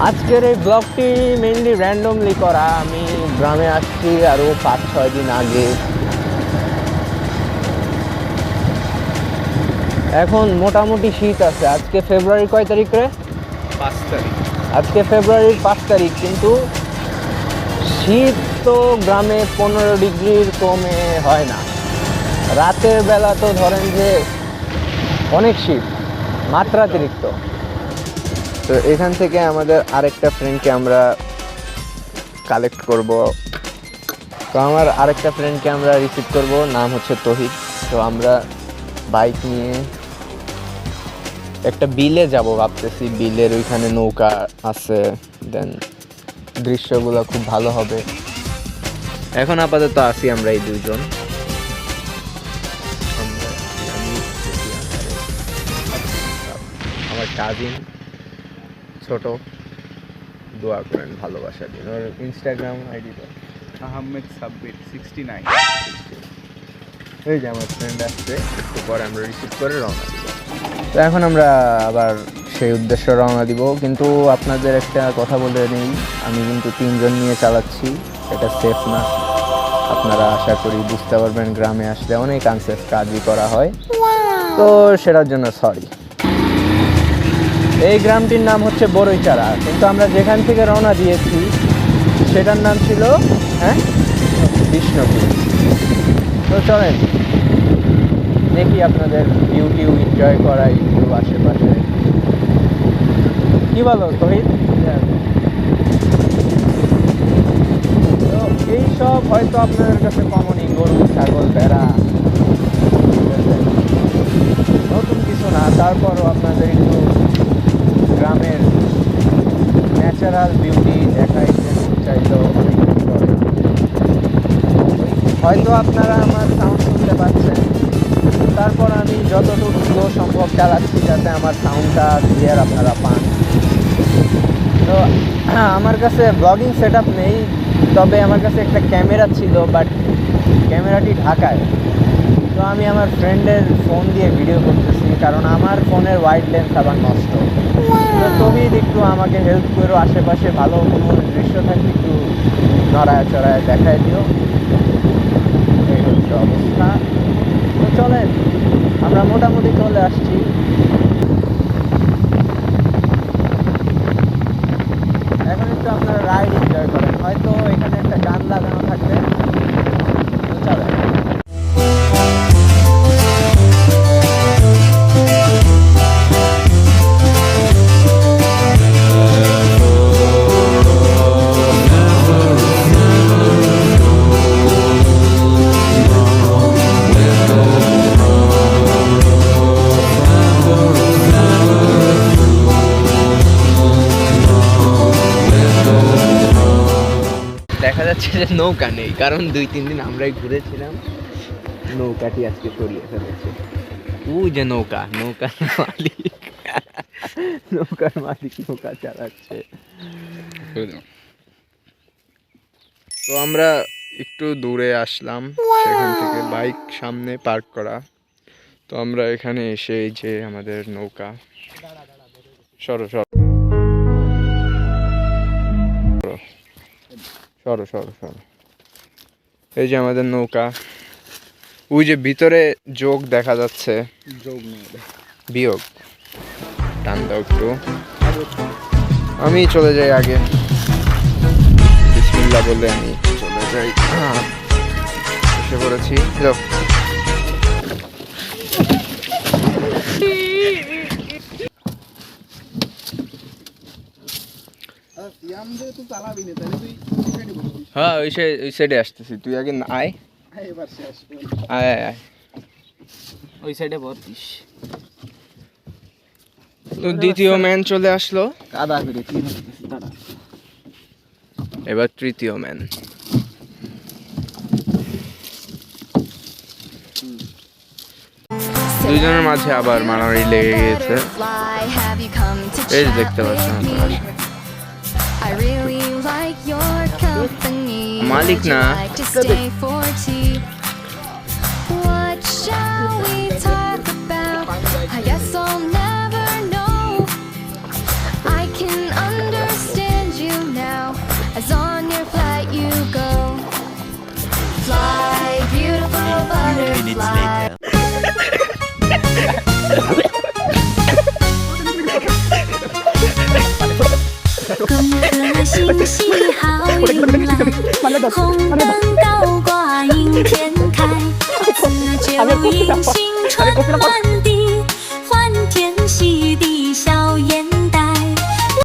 আজকের এই ব্লগটি মেইনলি র্যান্ডমলি করা। আমি গ্রামে আসছি আরও 5-6 দিন আগে। এখন মোটামুটি শীত আছে। আজকে ফেব্রুয়ারি কয় তারিখ রে? 5 তারিখ। আজকে ফেব্রুয়ারির 5 তারিখ, কিন্তু শীত তো গ্রামে 15 ডিগ্রির কমে হয় না। রাতের বেলা তো ধরেন যে অনেক শীত, মাত্রাতিরিক্ত। তো এখান থেকে আমাদের আরেকটা ফ্রেন্ডকে আমরা কালেক্ট করব। তো আমার আরেকটা ফ্রেন্ডকে আমরা রিসিভ করব, নাম হচ্ছে তহিদ। তো আমরা বাইক নিয়ে একটা বিলে যাব ভাবতেছি। বিলের ওইখানে নৌকা আছে, দেন দৃশ্যগুলো খুব ভালো হবে। এখন আপাতত আছি আমরা এই দুজন। আমার কাজিন ছোট, দোয়া করেন, ভালোবাসা দিন। ওর ইনস্টাগ্রাম আইডি তো আহমেদ সাব্বির 69। এই যে আমার ফ্রেন্ড আসছে, একটু পরে আমরা রিসিভ করে রওনা দিব। তো এখন আমরা আবার সেই উদ্দেশ্যে রওনা দিব। কিন্তু আপনাদের একটা কথা বলে নেই, আমি কিন্তু 3 জন নিয়ে চালাচ্ছি, এটা সেফ না। আপনারা আশা করি বুঝতে পারবেন, গ্রামে আসলে অনেক আনসেফ কাজই করা হয়, তো সেটার জন্য সরি। এই গ্রামটির নাম হচ্ছে বড়ইচারা, কিন্তু আমরা যেখান থেকে রওনা দিয়েছি সেটার নাম ছিল বিষ্ণুপুর। তো চলেন দেখি আপনাদের ভিউ এনজয় করাই একটু আশেপাশে। কি বলো তহিদ? তো এইসব হয়তো আপনাদের কাছে কমনই, গরু, ছাগল, ভেড়া, নতুন কিছু না। তারপরও আপনাদের একটু গ্রামের ন্যাচারাল বিউটি দেখাইতে চাইলেও অনেক কিছু করে। হয়তো আপনারা আমার সাউন্ড শুনতে পাচ্ছেন, তারপর আমি যতটুকু স্লো সম্ভব চালাচ্ছি যাতে আমার সাউন্ডটা ক্লিয়ার আপনারা পান। তো আমার কাছে ব্লগিং সেট আপ নেই, তবে আমার কাছে একটা ক্যামেরা ছিল, বাট ক্যামেরাটি ঢাকায়। তো আমি আমার ফ্রেন্ডের ফোন দিয়ে ভিডিও করতেছি, কারণ আমার ফোনের ওয়াইড লেন্স আবার নষ্ট। তো তুমি একটু আমাকে হেল্প করো, আশেপাশে ভালো কোনো দৃশ্য থাকলে একটু নড়ায় চড়ায় দেখায় দিও। এই হচ্ছে অবস্থা। তো চলেন, আমরা মোটামুটি চলে আসছি। এখন একটু আপনারা রাইড এনজয় করেন, হয়তো এখানে একটা গান লাগানো থাকবে। তো চলেন। দেখা যাচ্ছে যে নৌকা নেই, কারণ 2-3 দিন আমরাই ঘুরেছিলাম, নৌকাটি আজকে সরিয়ে ফেলেছে। যে নৌকার মালিক নৌকা চালাচ্ছে। তো আমরা একটু দূরে আসলাম, সেখান থেকে বাইক সামনে পার্ক করা। তো আমরা এখানে এসে এই যে আমাদের নৌকা, সরো সরো সরো সরো সরো, এই যে আমাদের নৌকা। ওই যে ভিতরে যোগ দেখা যাচ্ছে, যোগ নেই, বিয়োগ। টান দাও একটু, আমি চলে যাই আগে। বিসমিল্লাহ বলে আমি চলে যাই। এসে পড়েছি। হ্যাঁ, ওই সাইডে আসতেছি, তুই আগে আয়। আয় আয় আয়, ওই সাইডে বসিস। তো দ্বিতীয় ম্যান চলে আসলো, এবার তৃতীয় ম্যান। দুইজনের মাঝে আবার মারামারি লেগে গিয়েছে, এই দেখতে পাচ্ছেন। মালিক না, I guess I'll never know. I can understand. minutes later. 恭贺新禧好运来，红灯高挂迎天开，辞旧迎新春满